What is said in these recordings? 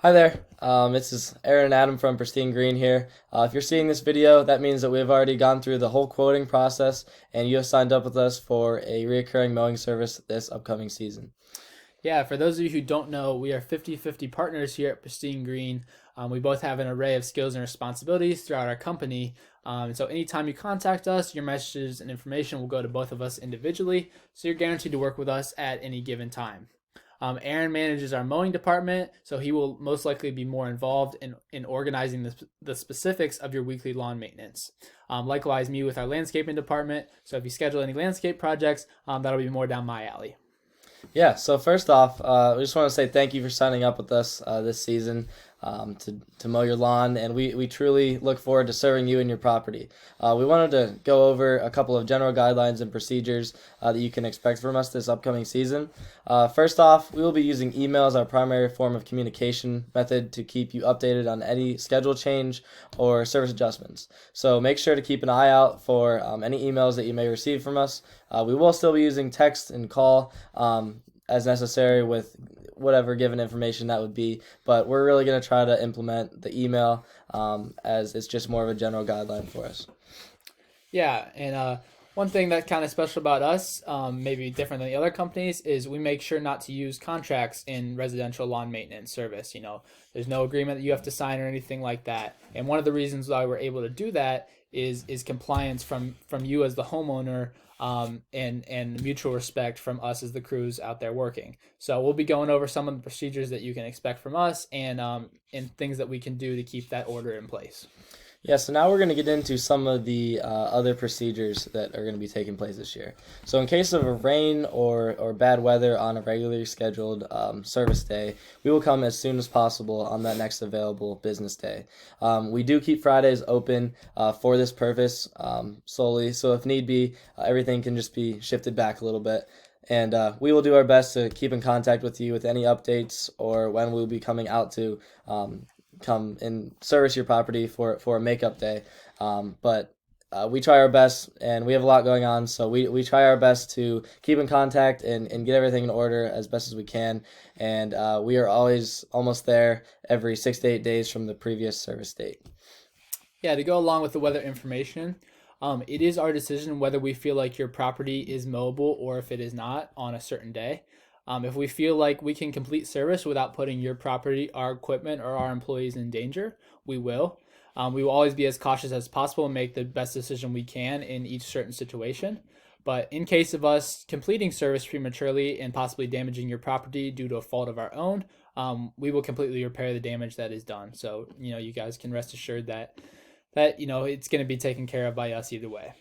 Hi there. This is Aaron and Adam from Pristine Green here. If you're seeing this video, that means that we've already gone through the whole quoting process and you have signed up with us for a recurring mowing service this upcoming season. Yeah, for those of you who don't know, we are 50-50 partners here at Pristine Green. We both have an array of skills and responsibilities throughout our company. So anytime you contact us, your messages and information will go to both of us individually. So you're guaranteed to work with us at any given time. Aaron manages our mowing department, so he will most likely be more involved in organizing the specifics of your weekly lawn maintenance. Likewise, me with our landscaping department. So if you schedule any landscape projects, that'll be more down my alley. Yeah, so first off, we just want to say thank you for signing up with us this season to mow your lawn, and we truly look forward to serving you and your property. We wanted to go over a couple of general guidelines and procedures that you can expect from us this upcoming season. First off, we will be using email as our primary form of communication method to keep you updated on any schedule change or service adjustments. So make sure to keep an eye out for any emails that you may receive from us. We will still be using text and call as necessary with whatever given information that would be, but we're really going to try to implement the email as it's just more of a general guideline for us. Yeah, and one thing that's kind of special about us, maybe different than the other companies, is we make sure not to use contracts in residential lawn maintenance service. There's no agreement that you have to sign or anything like that. And one of the reasons why we're able to do that is compliance from you as the homeowner, and mutual respect from us as the crews out there working. So we'll be going over some of the procedures that you can expect from us, and things that we can do to keep that order in place. Yeah, so now we're going to get into some of the other procedures that are going to be taking place this year. So in case of a rain or bad weather on a regularly scheduled service day, we will come as soon as possible on that next available business day. We do keep Fridays open for this purpose solely, so if need be, everything can just be shifted back a little bit. And we will do our best to keep in contact with you with any updates or when we'll be coming out to come and service your property for a makeup day. But we try our best, and we have a lot going on, so we try our best to keep in contact and get everything in order as best as we can. And we are always almost there every 6 to 8 days from the previous service date. Yeah, to go along with the weather information, it is our decision whether we feel like your property is mowable or if it is not on a certain day. If we feel like we can complete service without putting your property, our equipment, or our employees in danger, we will. We will always be as cautious as possible and make the best decision we can in each certain situation. But in case of us completing service prematurely and possibly damaging your property due to a fault of our own, we will completely repair the damage that is done. So, you guys can rest assured that it's going to be taken care of by us either way.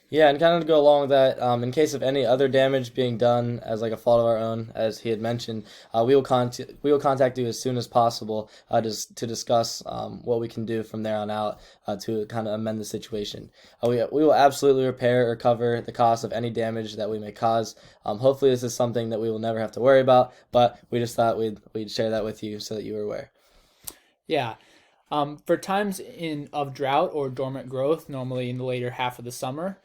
Yeah, and kind of to go along with that, in case of any other damage being done as like a fault of our own, as he had mentioned, we will contact you as soon as possible to discuss what we can do from there on out to kind of amend the situation. We will absolutely repair or cover the cost of any damage that we may cause. Hopefully, this is something that we will never have to worry about, but we just thought we'd share that with you so that you were aware. Yeah. For times of drought or dormant growth, normally in the later half of the summer,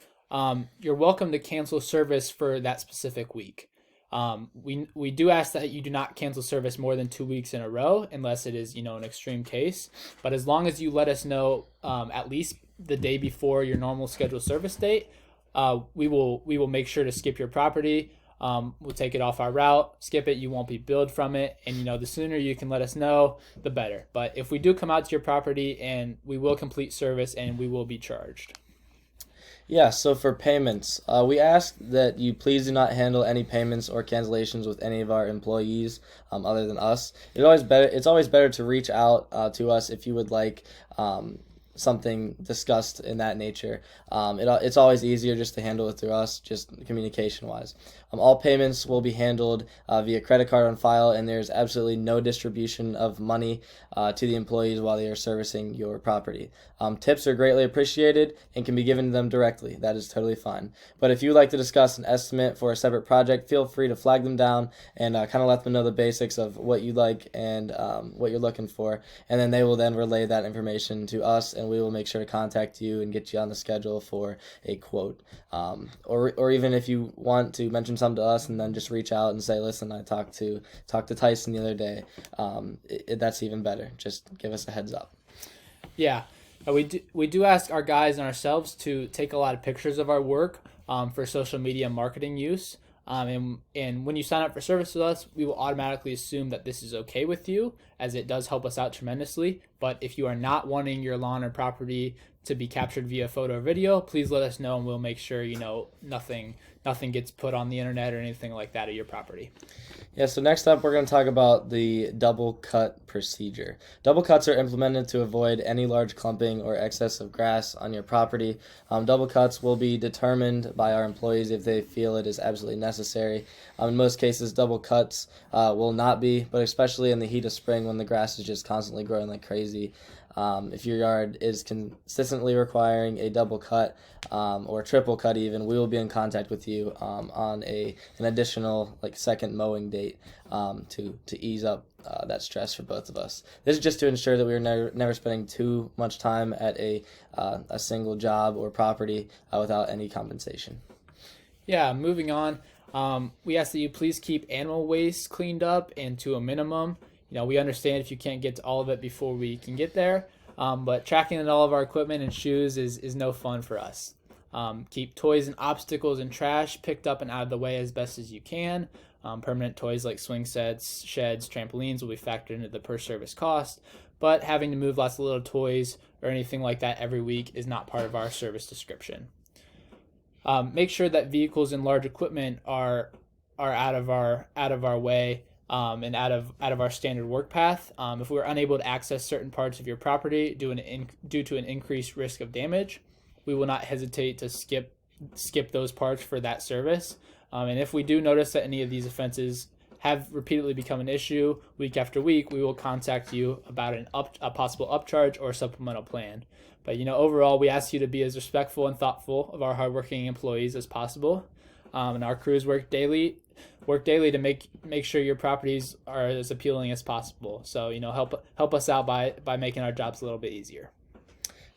you're welcome to cancel service for that specific week. We do ask that you do not cancel service more than 2 weeks in a row unless it is an extreme case. But as long as you let us know at least the day before your normal scheduled service date, we will make sure to skip your property. We'll take it off our route, skip it. You won't be billed from it, and the sooner you can let us know, the better. But if we do come out to your property, and we will complete service, and we will be charged. Yeah, so for payments, we ask that you please do not handle any payments or cancellations with any of our employees other than us. It's always better to reach out to us if you would like something discussed in that nature. It's always easier just to handle it through us, just communication wise. All payments will be handled via credit card on file, and there's absolutely no distribution of money to the employees while they are servicing your property. Tips are greatly appreciated and can be given to them directly. That is totally fine. But if you would like to discuss an estimate for a separate project, feel free to flag them down and kind of let them know the basics of what you like and what you're looking for, and then they will then relay that information to us, and and we will make sure to contact you and get you on the schedule for a quote. Or even if you want to mention something to us and then just reach out and say, listen, I talked to Tyson the other day, that's even better. Just give us a heads up. Yeah. We do ask our guys and ourselves to take a lot of pictures of our work for social media marketing use. And when you sign up for service with us, we will automatically assume that this is okay with you, as it does help us out tremendously. But if you are not wanting your lawn or property to be captured via photo or video, please let us know, and we'll make sure nothing gets put on the internet or anything like that of your property. Yeah, so next up we're going to talk about the double cut procedure. Double cuts are implemented to avoid any large clumping or excess of grass on your property. Double cuts will be determined by our employees if they feel it is absolutely necessary. In most cases, double cuts will not be, but especially in the heat of spring when the grass is just constantly growing like crazy. If your yard is consistently requiring a double cut or triple cut even, we will be in contact with you on an additional second mowing date to ease up that stress for both of us. This is just to ensure that we are never spending too much time at a single job or property without any compensation. Yeah, moving on. We ask that you please keep animal waste cleaned up and to a minimum. We understand if you can't get to all of it before we can get there, but tracking all of our equipment and shoes is no fun for us. Keep toys and obstacles and trash picked up and out of the way as best as you can. Permanent toys like swing sets, sheds, trampolines will be factored into the per service cost, but having to move lots of little toys or anything like that every week is not part of our service description. Make sure that vehicles and large equipment are out of our way. And out of our standard work path. If we're unable to access certain parts of your property due to an increased risk of damage, we will not hesitate to skip those parts for that service. And if we do notice that any of these offenses have repeatedly become an issue week after week, we will contact you about a possible upcharge or supplemental plan. But overall, we ask you to be as respectful and thoughtful of our hardworking employees as possible. And our crews work daily to make sure your properties are as appealing as possible. So help us out by making our jobs a little bit easier.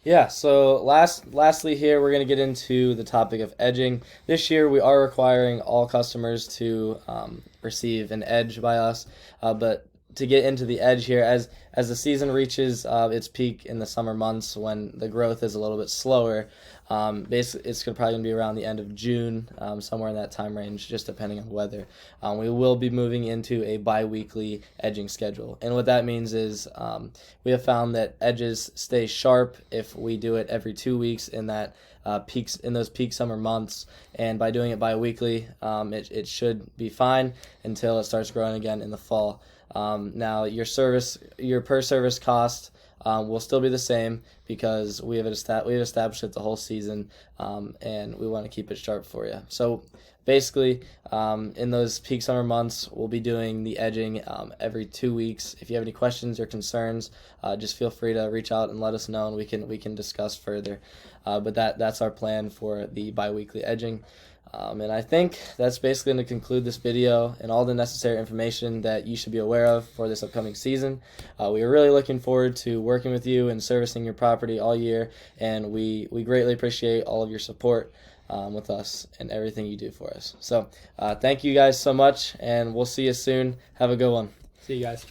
Yeah, so lastly here, we're going to get into the topic of edging. This year, we are requiring all customers to receive an edge by us, but to get into the edge here, as the season reaches its peak in the summer months when the growth is a little bit slower, basically it's probably going to be around the end of June, somewhere in that time range, just depending on weather. We will be moving into a bi-weekly edging schedule, and what that means is we have found that edges stay sharp if we do it every 2 weeks in those peak summer months, and by doing it bi-weekly, it should be fine until it starts growing again in the fall. Now your per service cost will still be the same because we have established it the whole season, and we want to keep it sharp for you. So basically, in those peak summer months, we'll be doing the edging every 2 weeks. If you have any questions or concerns, just feel free to reach out and let us know, and we can discuss further. But that's our plan for the bi-weekly edging. And I think that's basically going to conclude this video and all the necessary information that you should be aware of for this upcoming season. We are really looking forward to working with you and servicing your property all year, and we greatly appreciate all of your support with us and everything you do for us. So thank you guys so much, and we'll see you soon. Have a good one. See you guys.